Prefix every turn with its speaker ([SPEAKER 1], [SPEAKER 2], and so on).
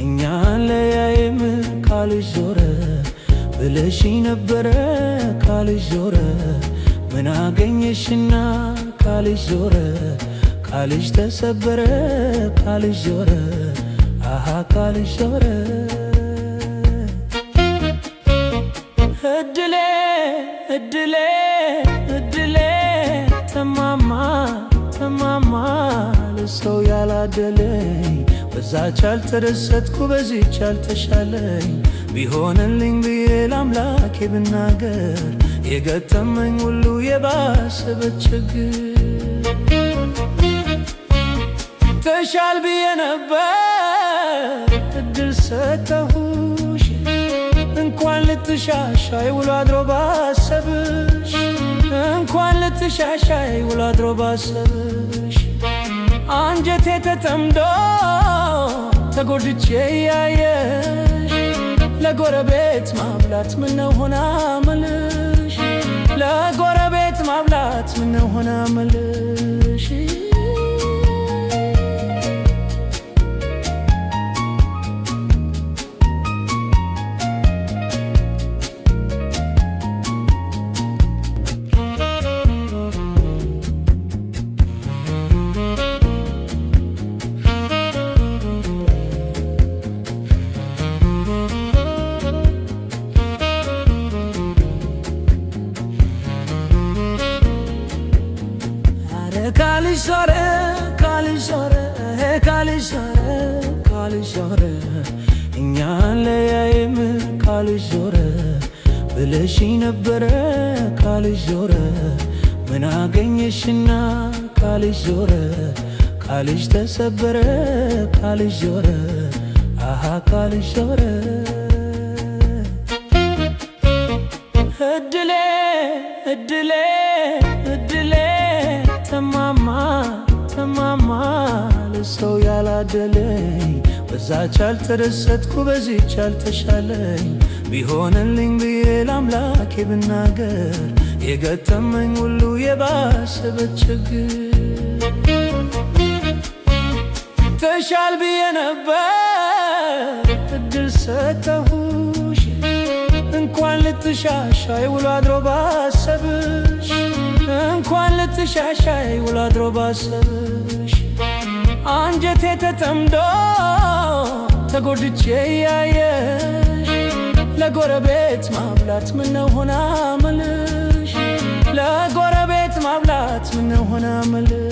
[SPEAKER 1] እኛን ለያይም ካልሽ ዞረ ብለሽኝ ነበረ ካልሽ ዞረ ምን አገኘሽና ካልሽ ዞረ ካልሽ ተሰበረ ካልሽ ዞረ አሃ ካልሽ ዞረ እድሌ እድሌ እድሌ ተማማ ተማማ ለሰው ያላደለኝ በዛች አልተደሰትኩ በዚች አልተሻለኝ ቢሆንልኝ ብዬ ለአምላኬ ብናገር የገጠመኝ ሁሉ የባሰበት ችግር ተሻል ብዬ ነበር እድል ሰጠሁሽ እንኳን ልትሻሻይ ውሎ አድሮ ባሰብሽ እንኳን ልትሻሻይ ውሎ አድሮ ባሰብሽ አንጀቴ ተጠምዶ ተጎድቼ ያየሽ ለጎረቤት ማብላት ምነው ሆና መልሽ ለጎረቤት ማብላት ምነው ሆና መልሽ ካልሽ ዞረ ካልሽ ዞረ ካልሽ ዞረ ካልሽ ዞረ እኛን ለያይም ካልሽ ዞረ ብለሽኝ ነበረ ካልሽ ዞረ ምን አገኘሽና ካልሽ ዞረ ካልሽ ተሰበረ ካልሽ ዞረ አሃ ካልሽ ዞረ እድሌ እድሌ እድሌ ተማማ ተማማ ለሰው ያላደለኝ በዛች አልተደሰትኩ በዚች አልተሻለኝ ቢሆንልኝ ብዬ ለአምላኬ ብናገር የገጠመኝ ሁሉ የባሰበት ችግር ተሻል ብዬ ነበር እድል ሰጠሁሽ እንኳን ልትሻሻይ ውሎ አድሮ ባሰብሽ እንኳን ልትሻሻይ ውሎ አድሮ ባሰብሽ አንጀቴ ተጠምዶ ተጎድቼ ያየሽ ለጎረቤት ማብላት ምነው ሆና መልሽ ለጎረቤት ማብላት ምነው ሆና መልሽ